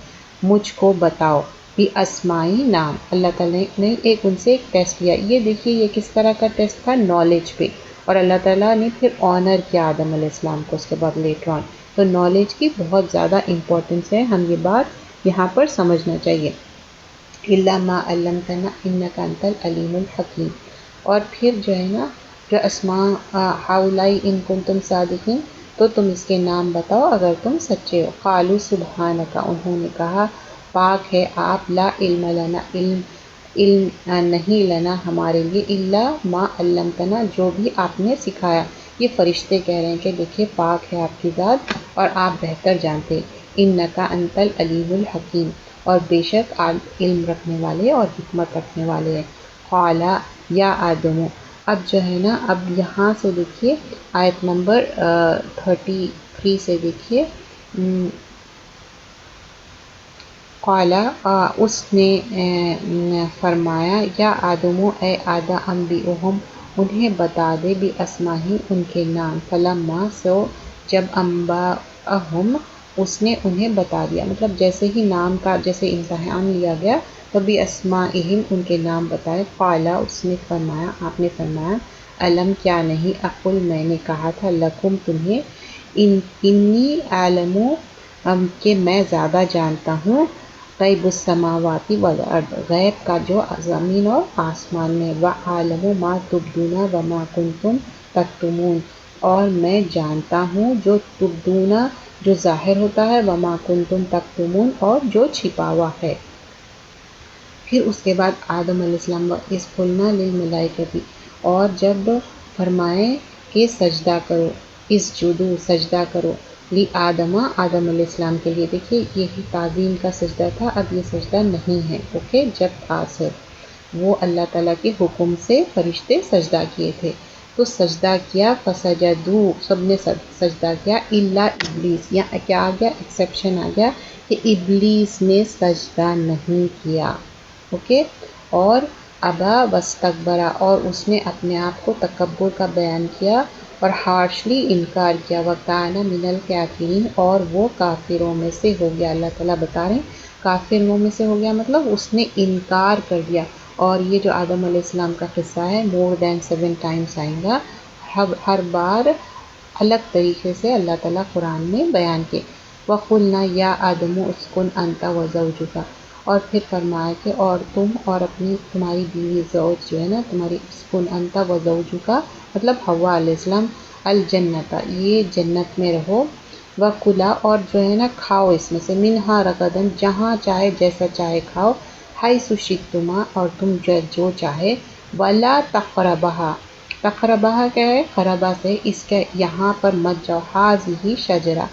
مجھ کو بتاؤ بھی اسمائی نام. اللہ تعالیٰ نے ان سے ایک ٹیسٹ لیا. یہ دیکھیے یہ کس طرح کا ٹیسٹ تھا نالج پہ اور اللہ تعالیٰ نے پھر آنر کیا آدم علیہ السلام کو اس کے بعد لیٹر آن. تو نالج کی بہت زیادہ امپورٹنس ہے ہم یہ بات یہاں پر سمجھنا چاہیے. الا ما علمتنا انک انت العلیم الحکیم. اور پھر جو ہے نا جو اسماء ہاؤلائی ان کنتم صادقین تو تم اس کے نام بتاؤ اگر تم سچے ہو۔ قالوا سبحانک، انہوں نے کہا پاک ہے آپ، لا علم لنا، علم نہیں لنا ہمارے لیے، الا ما علمتنا، جو بھی آپ نے سکھایا۔ یہ فرشتے کہہ رہے ہیں کہ دیکھیے پاک ہے آپ کی ذات اور آپ بہتر جانتے، انک انت العلیم الحکیم، اور بے شک آپ علم رکھنے والے اور حکمت رکھنے والے ہیں۔ قال یا آدم، اب جو ہے نا، اب یہاں سے دیکھیے آیت نمبر 33 سے دیکھیے، قال، اس نے فرمایا، یا آدم، اے آدم، انبئہم، انہیں بتا دے، باسمائہم، ان کے نام، فلما، سو جب، انبأہم، اس نے انہیں بتا دیا، مطلب جیسے ہی نام کا جیسے امتحان لیا گیا تو باسمائہم، ان کے نام بتائے، قال، اس نے فرمایا، آپ نے فرمایا، علم، کیا نہیں، اقل، میں نے کہا تھا، لکم، تمہیں، انی اعلم، کہ میں زیادہ جانتا ہوں، غیب السماوات والارض، غیب کا جو زمین اور آسمان میں، وَأَعْلَمُ مَا تُبْدُونَ وَمَا كُنْتُمْ تَكْتُمُونَ، اور میں جانتا ہوں جو تبدون، جو ظاہر ہوتا ہے، وَمَا كُنْتُمْ تَكْتُمُونَ، اور جو چھپا ہوا ہے۔ پھر اس کے بعد آدم علیہ السلام، اذ قلنا للملائکۃ، اور جب فرمائے کہ سجدہ کرو، اسجدوا، سجدہ کرو، آدم علیہ السلام کے لیے، دیکھیے یہی تعظیم کا سجدہ تھا، اب یہ سجدہ نہیں ہے، اوکے، جب تھا صرف وہ اللہ تعالیٰ کے حکم سے فرشتے سجدہ کیے تھے، تو سجدہ کیا، فسجدوا، سب نے سجدہ کیا، الا ابلیس، یہاں کیا آ گیا، ایکسیپشن آ گیا کہ ابلیس نے سجدہ نہیں کیا، اوکے، اور ابا واستکبر، اور اس نے اپنے آپ کو تکبر کا بیان کیا اور ہارشلی انکار کیا، وکان من الکافرین، اور وہ کافروں میں سے ہو گیا۔ اللہ تعالیٰ بتا رہے ہیں کافروں میں سے ہو گیا، مطلب اس نے انکار کر دیا، اور یہ جو آدم علیہ السلام کا قصہ ہے more than 7 times آئیں گا، ہر بار الگ طریقے سے اللہ تعالیٰ قرآن میں بیان کے، وَقُلْنَا يَا آدَمُ اسْكُنْ أَنْتَ وَزَوْجُكَ، اور پھر فرمایا کہ اور تم اور تمہاری بیوی زوج جو ہے نا تمہاری، اسکن انت وزوجکا، مطلب حوا علیہ السلام، الجنت، یہ جنت میں رہو، وکلا، اور جو ہے نا کھاؤ اس میں سے، منہا رغدن، جہاں چاہے جیسا چاہے کھاؤ، حیث شئتما، اور تم جو چاہے، ولا تقربھا، تقربھا کیا ہے، قربہ سے، اس کے یہاں پر مت جاؤ، ہذہ شجرہ،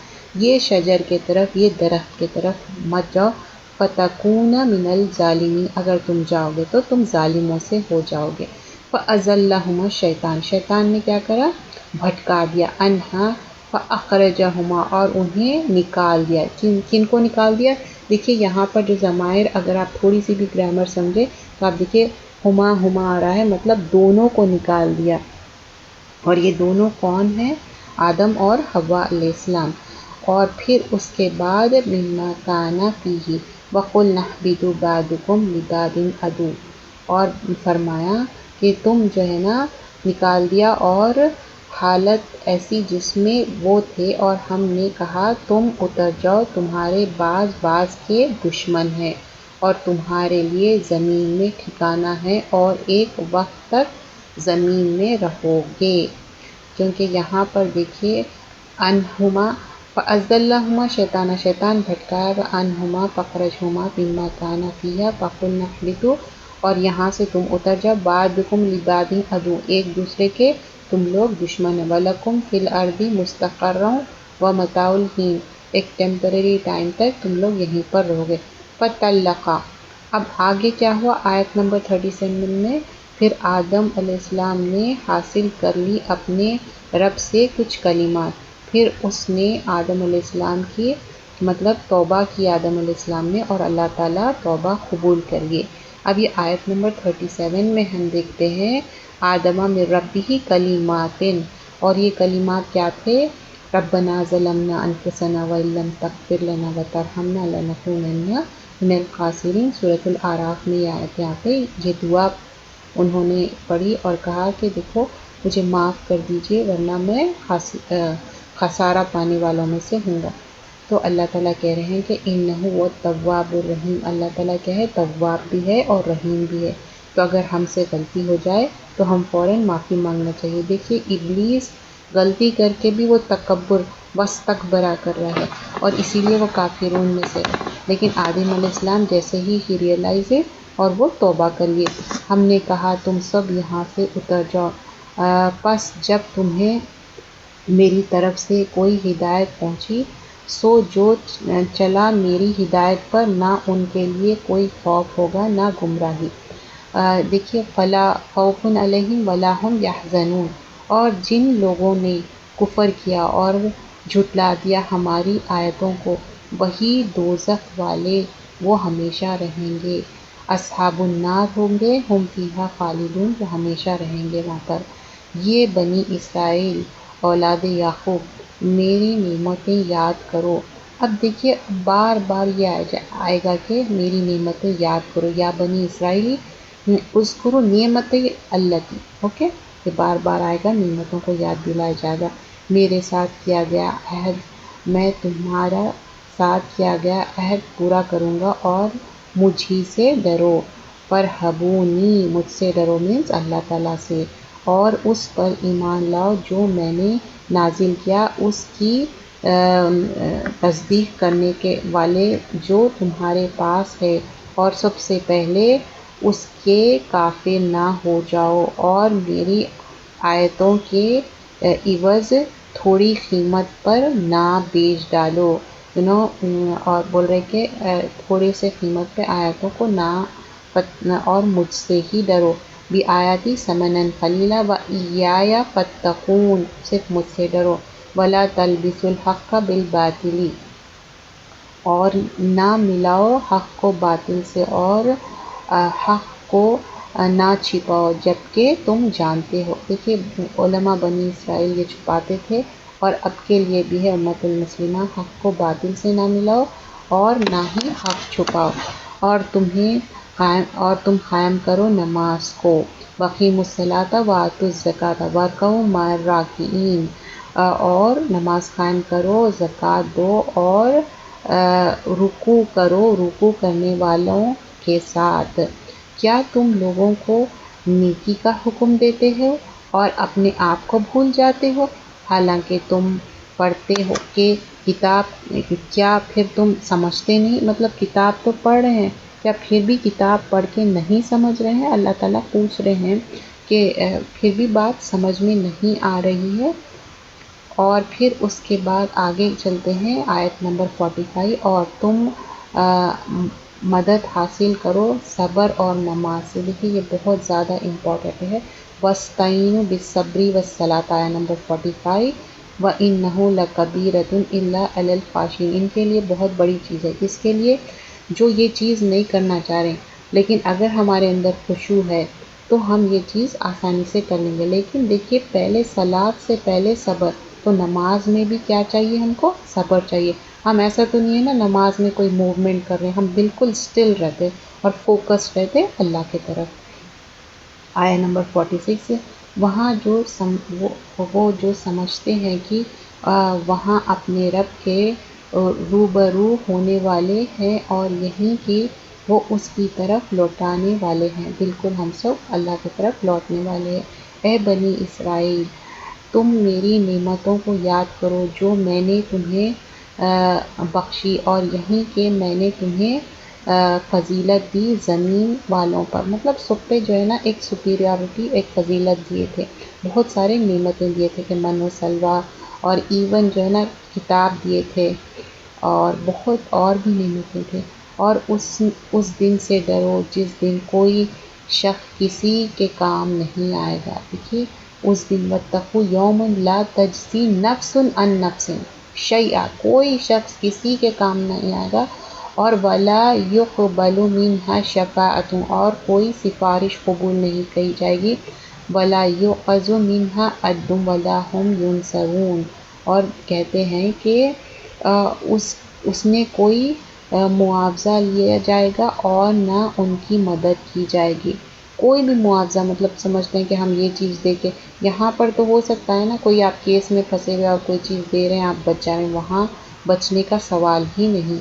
یہ شجر کے طرف، یہ درخت کے طرف مت جاؤ، فتکون من الظالمین، اگر تم جاؤ گے تو تم ظالموں سے ہو جاؤ گے۔ فأزلہما الشیطان، شیطان نے کیا کرا، بھٹکا دیا، انہا، فاخرجہما، اور انہیں نکال دیا، کن کو نکال دیا، دیکھیے یہاں پر جو ضمائر، اگر آپ تھوڑی سی بھی گرامر سمجھے تو آپ دیکھیے ہما آ رہا ہے، مطلب دونوں کو نکال دیا، اور یہ دونوں کون ہیں، آدم اور حوا علیہ السلام، اور پھر اس کے بعد مما کان فیہ، وَقُلْنَا اهْبِطُوا بَعْضُكُمْ لِبَعْضٍ عَدُوٌّ، اور فرمایا کہ تم جو ہے نا نکال دیا، اور حالت ایسی جس میں وہ تھے، اور ہم نے کہا تم اتر جاؤ، تمہارے بعض کے دشمن ہیں، اور تمہارے لیے زمین میں ٹھکانہ ہے، اور ایک وقت تک زمین میں رہو گے، کیونکہ یہاں پر دیکھیے انہما، فأزلہما شیطان، شیطان بھٹکایا، وانہما فخرجہما مما کان فیہا، فقلنا اہبطوا، اور یہاں سے تم اتر جاؤ، بعضکم لبعض عدو، ایک دوسرے کے تم لوگ دشمن ہیں، وَلَکُمْ فِی الْأَرْضِ مُسْتَقَرٌّ وَمَتَاعٌ حِین، ایک ٹیمپرری ٹائم تک تم لوگ یہیں پر رہو گے۔ فَطَلَّقَا، اب آگے کیا ہوا آیت نمبر 37 میں، پھر آدم علیہ السلام نے حاصل کر لی اپنے رب سے کچھ کلمات، پھر اس نے آدم علیہ السلام کی مطلب توبہ کی آدم علیہ السلام نے، اور اللہ تعالیٰ توبہ قبول کر لیے۔ اب یہ آیت نمبر 37 میں ہم دیکھتے ہیں آدم من ربہ کلمات، اور یہ کلمات کیا تھے، ربنا ظلمنا انفسنا وان لم تغفر لنا وترحمنا لنکونن من الخاسرین، سورۃ الاعراف میں یہ آیت یہاں پہ یہ دعا انہوں نے پڑھی اور کہا کہ دیکھو مجھے معاف کر دیجئے ورنہ میں خسارہ پانے والوں میں سے ہوں گا۔ تو اللہ تعالیٰ کہہ رہے ہیں کہ انہ هو التواب الرحیم، اللہ تعالیٰ کیا ہے، تواب بھی ہے اور رحیم بھی ہے، تو اگر ہم سے غلطی ہو جائے تو ہم فوراً معافی مانگنا چاہیے۔ دیکھیے ابلیس غلطی کر کے بھی وہ تکبر واستکبرا کر رہا ہے، اور اسی لیے وہ کافرون میں سے ہے۔ لیکن آدم علیہ السلام جیسے ہی ریئلائز ہے اور وہ توبہ کر لیے، ہم نے کہا تم سب یہاں سے اتر جاؤ، پس جب تمہیں میری طرف سے کوئی ہدایت پہنچی سو جو چلا میری ہدایت پر، نہ ان کے لیے کوئی خوف ہوگا نہ گمراہی۔ دیکھیے فلا خوف علیہم ولا ہم یحزنون، اور جن لوگوں نے کفر کیا اور جھٹلا دیا ہماری آیتوں کو، وہی دوزخ والے، وہ ہمیشہ رہیں گے، اصحاب النار ہوں گے، ہم فیہا خالدون، وہ ہمیشہ رہیں گے وہاں پر۔ یہ بنی اسرائیل اولاد یعقوب میری نعمتیں یاد کرو۔ اب دیکھیے بار بار یہ آئے گا کہ میری نعمتیں یاد کرو، یا بنی اسرائیل اذکروا نعمت التی، اوکے، یہ بار بار آئے گا، نعمتوں کو یاد دلایا جائے گا۔ میرے ساتھ کیا گیا عہد، میں تمہارا ساتھ کیا گیا عہد پورا کروں گا، اور مجھ ہی سے ڈرو، فرحبونی، مجھ سے ڈرو مینس اللہ تعالیٰ سے، اور اس پر ایمان لاؤ جو میں نے نازل کیا، اس کی تصدیق کرنے کے والے جو تمہارے پاس ہے، اور سب سے پہلے اس کے کافر نہ ہو جاؤ، اور میری آیتوں کے عوض تھوڑی قیمت پر نہ بیچ ڈالو، اور بول رہے کہ تھوڑے سے قیمت پہ آیتوں کو نہ، اور مجھ سے ہی ڈرو، بِآیاتی ثمنًا قلیلا وَإِیَّایَ فَاتَّقُونِ، صرف مجھ سے ڈرو، وَلَا تَلْبِسُوا الْحَقَّ بِالْبَاطِلِ، اور نہ ملاؤ حق کو باطل سے، اور حق کو نہ چھپاؤ جبکہ تم جانتے ہو۔ دیکھیے علماء بنی اسرائیل یہ چھپاتے تھے، اور اب کے لیے بھی ہے امت المسلمہ، حق کو باطل سے نہ ملاؤ اور نہ ہی حق چھپاؤ، اور تم قائم کرو نماز کو، وَأَقِیمُوا الصَّلَاةَ وَآتُوا الزَّکَاةَ وَارْکَعُوا مَعَ الرَّاکِعِینَ، اور نماز قائم کرو، زکوٰۃ دو، اور رکوع کرو رکوع کرنے والوں کے ساتھ۔ کیا تم لوگوں کو نیکی کا حکم دیتے ہو اور اپنے آپ کو بھول جاتے ہو، حالانکہ تم پڑھتے ہو کہ کتاب، کیا پھر تم سمجھتے نہیں؟ مطلب کتاب تو پڑھ رہے ہیں، کیا پھر بھی کتاب پڑھ کے نہیں سمجھ رہے ہیں؟ اللہ تعالیٰ پوچھ رہے ہیں کہ پھر بھی بات سمجھ میں نہیں آ رہی ہے۔ اور پھر اس کے بعد آگے چلتے ہیں آیت نمبر 45، اور تم مدد حاصل کرو صبر اور نماز سے۔ دیکھیے یہ بہت زیادہ امپورٹنٹ ہے، وَاسْتَعِینُوا بِالصَّبْرِ وَالصَّلَاةِ، آیت نمبر 45، وَإِنَّهُ لَكَبِیرَةٌ إِلَّا عَلَى الْخَاشِعِینَ، ان کے لیے بہت بڑی چیز ہے، اس کے لیے جو یہ چیز نہیں کرنا چاہ رہے ہیں، لیکن اگر ہمارے اندر خشوع ہے تو ہم یہ چیز آسانی سے کر لیں گے۔ لیکن دیکھیے پہلے صلاۃ سے پہلے صبر، تو نماز میں بھی کیا چاہیے ہم کو؟ صبر چاہیے۔ ہم ایسا تو نہیں ہے نا نماز میں کوئی موومنٹ کر رہے ہیں، ہم بالکل اسٹل رہتے اور فوکس رہتے اللہ کی طرف۔ آیت نمبر 46، وہاں وہ جو سمجھتے ہیں کہ وہاں اپنے رب کے روبرو ہونے والے ہیں، اور یہیں کہ وہ اس کی طرف لوٹانے والے ہیں، بالکل ہم سب اللہ کی طرف لوٹنے والے ہیں۔ اے بنی اسرائیل، تم میری نعمتوں کو یاد کرو جو میں نے تمہیں بخشی، اور یہیں کہ میں نے تمہیں فضیلت دی زمین والوں پر، مطلب سب پہ جو ہے نا ایک سپیریورٹی، ایک فضیلت دیے تھے، بہت سارے نعمتیں دیے تھے کہ من و سلوہ، اور ایون جو ہے نا کتاب دیے تھے، اور بہت اور بھی نعمتیں تھے۔ اور اس دن سے ڈرو جس دن کوئی شخص کسی کے کام نہیں آئے گا۔ دیکھیے اس دن واتقوا یوما لا تجزی نفس عن نفس شیئا، کوئی شخص کسی کے کام نہیں آئے گا، اور ولا یقبل منہا شفاعۃ، اور کوئی سفارش قبول نہیں کی جائے گی، ولا یؤخذ منہا عدل ولا ہم ینصرون، اور کہتے ہیں کہ اس نے کوئی معاوضہ لیا جائے گا اور نہ ان کی مدد کی جائے گی۔ کوئی بھی معاوضہ، مطلب سمجھتے ہیں کہ ہم یہ چیز دے کے، یہاں پر تو ہو سکتا ہے نا کوئی آپ کیس میں پھنسے ہوئے اور کوئی چیز دے رہے ہیں آپ بچ جائیں، وہاں بچنے کا سوال ہی نہیں۔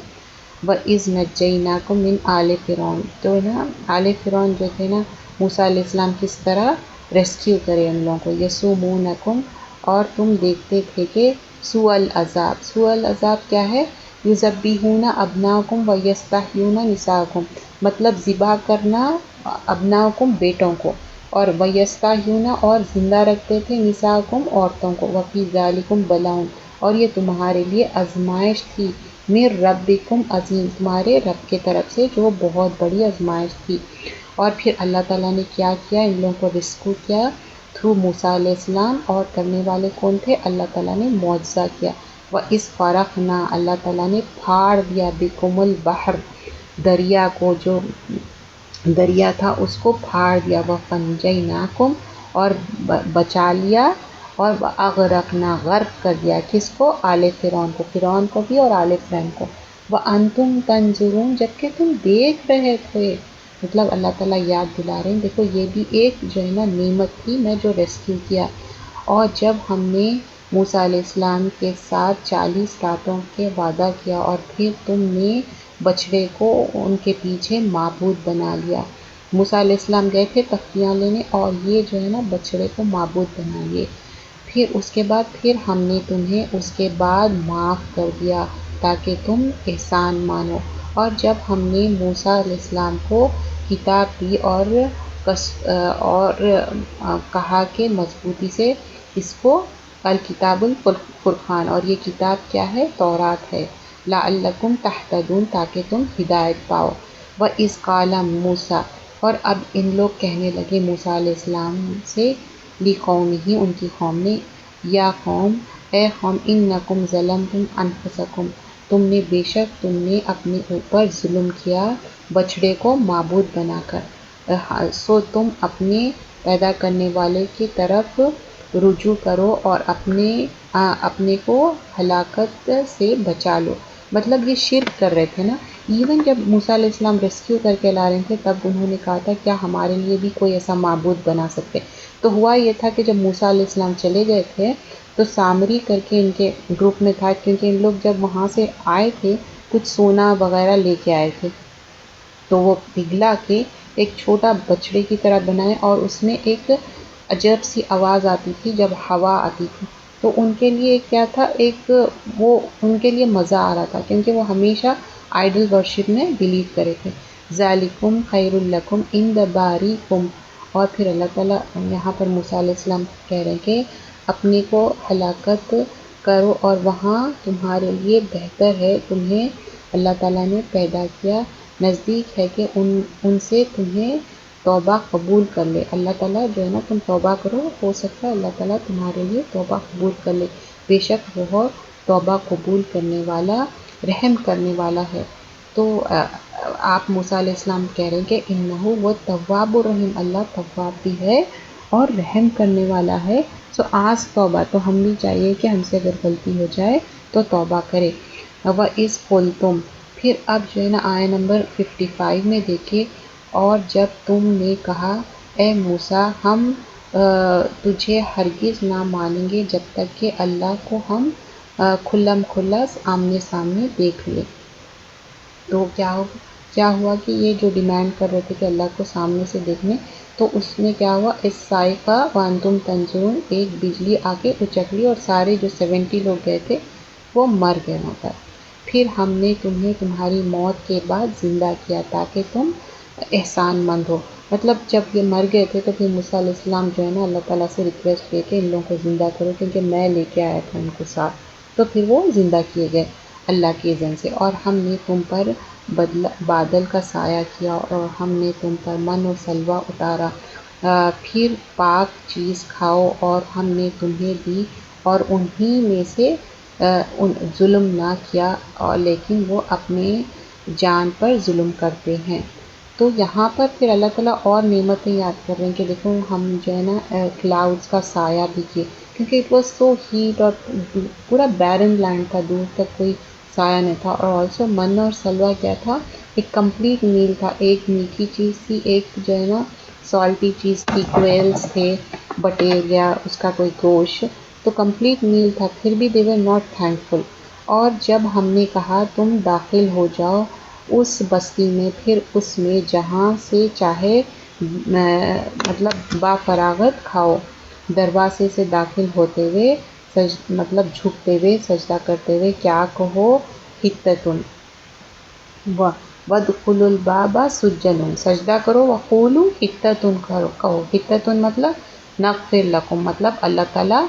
وَإِذْ نَجَّيْنَاكُمْ مِنْ آلِ فِرْعَوْنَ، تو نا آل فرعون جو تھے نا، موسیٰ علیہ السلام کس طرح ریسکیو کرے ان لوگوں کو، یسومونکم، اور تم دیکھتے تھے کہ سوء العذاب کیا ہے؟ یذبحون ابناکم و یستحیون نساءکم، مطلب ذبح کرنا ابناکم بیٹوں کو، اور ویستحیون اور زندہ رکھتے تھے نساءکم عورتوں کو، وفی ذالکم بلاء، اور یہ تمہارے لیے آزمائش تھی، من ربکم عظیم، تمہارے رب کے طرف سے جو بہت بڑی آزمائش تھی۔ اور پھر اللہ تعالیٰ نے کیا کیا؟ ان لوگوں کو ریسکیو کیا تھرو موسیٰ علیہ السلام، اور کرنے والے کون تھے؟ اللہ تعالیٰ نے معجزہ کیا۔ وَإِذْ فَرَقْنَا، اللہ تعالیٰ نے پھاڑ دیا بِكُمُ الْبَحْرَ، دریا کو، جو دریا تھا اس کو پھاڑ دیا، وَفَنْجَيْنَاكُمْ، اور بچا لیا، اور وَأَغْرَقْنَا، غرق کر دیا، کس کو؟ آل فرعون کو، فرعون کو بھی اور آل فرعون کو، وَأَنْتُمْ تَنْظُرُونَ، جبکہ تم دیکھ رہے تھے۔ مطلب اللہ تعالیٰ یاد دلا رہے ہیں، دیکھو یہ بھی ایک جو ہے نا نعمت تھی، میں جو ریسکیو کیا، اور جب ہم نے موسیٰ علیہ السلام کے ساتھ 40 راتوں کے وعدہ کیا، اور پھر تم نے بچڑے کو ان کے پیچھے معبود بنا لیا۔ موسیٰ علیہ السلام گئے تھے تختیاں لینے، اور یہ جو ہے نا بچڑے کو معبود بنا لیے۔ پھر اس کے بعد پھر ہم نے تمہیں اس کے بعد معاف کر دیا تاکہ تم احسان مانو۔ اور جب ہم نے موسیٰ علیہ السلام کو کتاب دی اور کہا کہ مضبوطی سے اس کو الکتاب الفرقان، اور یہ کتاب کیا ہے؟ تورات ہے، لعلکم تہتدون، تاکہ تم ہدایت پاؤ۔ وَإِذْ قَالَ مُوسیٰ، اور اب ان لوگ کہنے لگے موسیٰ علیہ السلام سے، لِقَوْمِهِ، ان کی قوم نے، یا قوم، اے قوم، انکم ظلمتم انفسکم، تم نے بے شک تم نے اپنے اوپر ظلم کیا بچڑے کو معبود بنا کر، سو تم اپنے پیدا کرنے والے کی طرف رجوع کرو اور اپنے کو ہلاکت سے بچا لو۔ مطلب یہ شرک کر رہے تھے نا، ایون جب موسیٰ علیہ السلام ریسکیو کر کے لا رہے تھے تب انہوں نے کہا تھا کیا ہمارے لیے بھی کوئی ایسا معبود بنا سکتے؟ تو ہوا یہ تھا کہ جب موسیٰ علیہ السلام چلے گئے تھے تو سامری کر کے ان کے گروپ میں تھا، کیونکہ ان لوگ جب وہاں سے آئے تھے کچھ سونا وغیرہ لے کے آئے تھے، تو وہ پگھلا کے ایک چھوٹا بچڑے کی طرح بنائے، اور اس میں ایک عجب سی آواز آتی تھی جب ہوا آتی تھی، تو ان کے لیے کیا تھا، ایک وہ ان کے لیے مزہ آ رہا تھا، کیونکہ وہ ہمیشہ آئیڈل ورشپ میں بلیو کرے تھے۔ ذالکم خیر لکم عند باریکم، اور پھر اللہ تعالیٰ یہاں پر موسیٰ علیہ السلام کہہ رہے ہیں کہ اپنے کو ہلاکت کرو، اور وہاں تمہارے لیے بہتر ہے، تمہیں اللہ تعالیٰ نے پیدا کیا، نزدیک ہے کہ ان سے تمہیں توبہ قبول کر لے۔ اللہ تعالیٰ جو ہے نا، تم توبہ کرو، ہو سکتا ہے اللہ تعالیٰ تمہارے لیے توبہ قبول کر لے، بے شک وہ توبہ قبول کرنے والا، رحم کرنے والا ہے۔ تو آپ موسیٰ علیہ السلام کہہ رہے ہیں کہ انہو وہ تواب الرحیم، اللہ تواب بھی ہے اور رحم کرنے والا ہے، سو آج توبہ، تو ہم بھی چاہیے کہ ہم سے اگر غلطی ہو جائے تو توبہ کرے۔ وَإِذْ قُلْتُمْ، پھر اب جو ہے نا آیہ نمبر 55 میں دیکھیے، اور جب تم نے کہا اے موسیٰ ہم تجھے ہرگز نہ مانیں گے جب تک کہ اللہ کو ہم کھلم کھلا آمنے سامنے دیکھ لیں۔ تو کیا ہوا کہ یہ جو ڈیمانڈ کر رہے تھے کہ اللہ کو سامنے سے دیکھنے، تو اس میں کیا ہوا، اس صاعقہ وانتم تنظرون، ایک بجلی آ کے اچک لی اور سارے جو 70 لوگ گئے تھے وہ مر گئے وہاں پر۔ پھر ہم نے تمہیں تمہاری موت کے بعد زندہ کیا تاکہ تم احسان مند ہو۔ مطلب جب یہ مر گئے تھے تو پھر موسیٰ علیہ السلام جو ہے نا اللہ تعالیٰ سے ریکویسٹ کیے کہ ان لوگوں کو زندہ کرو، کیونکہ میں لے کے آیا تھا ان کو ساتھ، تو پھر وہ زندہ کیے گئے اللہ کی اذن سے۔ اور ہم نے تم پر بادل کا سایہ کیا، اور ہم نے تم پر من و سلوہ اتارا، پھر پاک چیز کھاؤ اور ہم نے تمہیں دی، اور انہی میں سے ظلم نہ کیا، اور لیکن وہ اپنے جان پر ظلم کرتے ہیں۔ تو یہاں پر پھر اللہ تعالیٰ اور نعمتیں یاد کر رہے ہیں کہ دیکھو ہم جو ہے نا کلاؤڈز کا سایہ بھی کیے، کیونکہ اٹ واز سو ہیٹ اور پورا بیرن لینڈ تھا، دور تک کوئی سایہ نہیں تھا۔ اور آلسو من اور سلوہ کیا تھا، ایک کمپلیٹ میل تھا، ایک میٹھی چیز تھی، ایک جو ہے نا سالٹی چیز تھی، کوئلز تھے، بٹیریا، اس کا کوئی گوشت، تو کمپلیٹ میل تھا، پھر بھی دے ور ناٹ تھینکفل۔ اور جب ہم نے کہا تم داخل ہو جاؤ اس بستی میں، پھر اس میں جہاں سے چاہے مطلب با فراغت کھاؤ، دروازے سے داخل ہوتے ہوئے مطلب جھکتے ہوئے سجدہ کرتے ہوئے کیا کہو؟ حتتن وَادْخُلُوا الْبَابَ سُجَّدًا، سجدہ کرو، وَقُولُوا حتتن کہو، حتتن مطلب نغفر لکم، مطلب اللہ تعالیٰ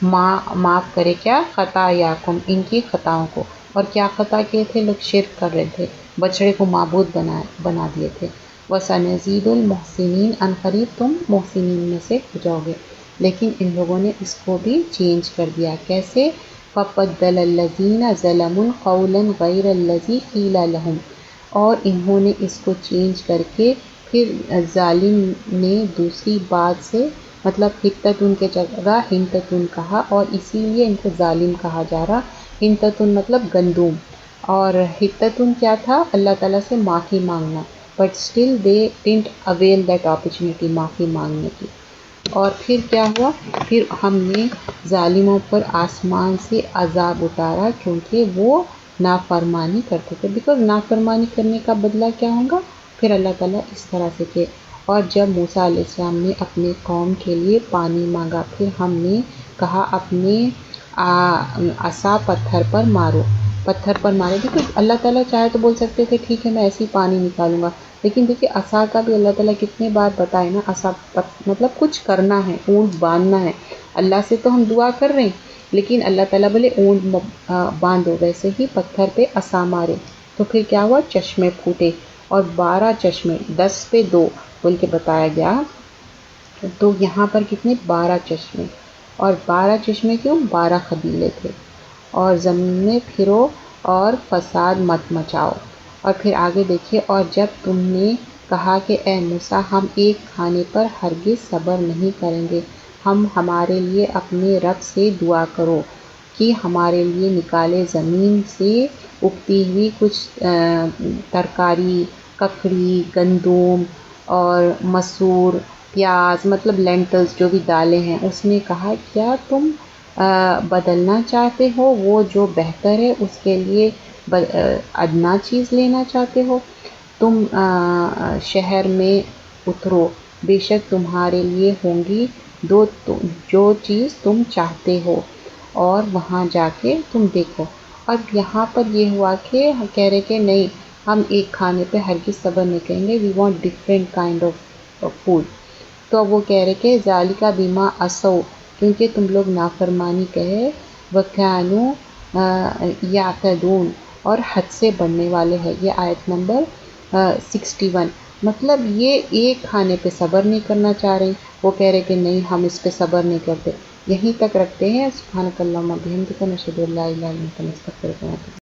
معاف کرے کیا؟ خطایاکم، ان کی خطاؤں کو۔ اور کیا خطا کیے تھے لوگ؟ شرک کر رہے تھے، بچڑے کو معبود بنا دیے تھے۔ وَسَنَزِيدُ الْمُحْسِنِينَ، ان قریب تم محسنین میں سے ہو جاؤ گے۔ لیکن ان لوگوں نے اس کو بھی چینج کر دیا، کیسے؟ فَبَدَّلَ الَّذِينَ ظَلَمُوا قَوْلًا غَيْرَ الَّذِي قِيلَ لَهُمْ، اور انہوں نے اس کو چینج کر کے پھر ظالم نے دوسری بات سے مطلب حتتن کے جگہ ہنتتن کہا، اور اسی لیے ان کو ظالم کہا جا رہا۔ ہنتتن مطلب گندم، اور حتتن کیا تھا؟ اللہ تعالیٰ سے معافی مانگنا، but still they didn't oil that opportunity معافی مانگنے کی۔ اور پھر کیا ہوا؟ پھر ہم نے ظالموں پر آسمان سے عذاب اتارا کیونکہ وہ نافرمانی کرتے تھے، بیکاز نافرمانی کرنے کا بدلہ کیا ہوگا؟ پھر اللہ تعالیٰ اس طرح سے کہ اور جب موسیٰ علیہ السلام نے اپنے قوم کے لیے پانی مانگا، پھر ہم نے کہا اپنے عصا پتھر پر مارو، پتھر پر مارے، کیونکہ اللہ تعالیٰ چاہے تو بول سکتے تھے ٹھیک ہے میں ایسے ہی پانی نکالوں گا، لیکن دیکھیے عصا کا بھی اللہ تعالیٰ کتنے بار بتائے نا، عصا مطلب کچھ کرنا ہے، اونٹ باندھنا ہے۔ اللہ سے تو ہم دعا کر رہے ہیں لیکن اللہ تعالیٰ بولے اونٹ باندھو، ویسے ہی پتھر پہ عصا مارے تو پھر کیا ہوا؟ چشمے پھوٹے، اور 12 چشمے، 10 پہ 2 بول کے بتایا گیا، تو یہاں پر کتنے؟ 12 چشمے، اور 12 چشمے کیوں؟ 12 قبیلے تھے۔ اور زمین میں پھرو اور فساد مت مچاؤ۔ اور پھر آگے دیکھیے، اور جب تم نے کہا کہ اے موسیٰ ہم ایک کھانے پر ہرگز صبر نہیں کریں گے، ہم ہمارے لیے اپنے رب سے دعا کرو کہ ہمارے لیے نکالے زمین سے اگتی ہوئی کچھ ترکاری، ککڑی، گندم اور مسور، پیاز، مطلب لینٹلز جو بھی دالیں ہیں۔ اس نے کہا کیا تم بدلنا چاہتے ہو؟ وہ جو بہتر ہے اس کے لیے ادنا چیز لینا چاہتے ہو؟ تم شہر میں اترو، بے شک تمہارے لیے ہوں گی جو چیز تم چاہتے ہو، اور وہاں جا کے تم دیکھو۔ اب یہاں پر یہ ہوا کہ کہہ رہے کہ نہیں ہم ایک کھانے پہ ہرگز صبر نہیں کریں گے، we want different kind of food. تو وہ کہہ رہے کہ ذالک بما عصوا، کیونکہ تم لوگ نافرمانی کہے، وکانوا یعتدون، اور حد سے بڑھنے والے ہیں۔ یہ آیت نمبر 61۔ مطلب یہ ایک کھانے پہ صبر نہیں کرنا چاہ رہے، وہ کہہ رہے کہ نہیں ہم اس پہ صبر نہیں کرتے۔ یہیں تک رکھتے ہیں۔ سبحانک اللہم و بحمدک، نشہد ان لا الہ الا انت، نستغفرک و نتوب الیک۔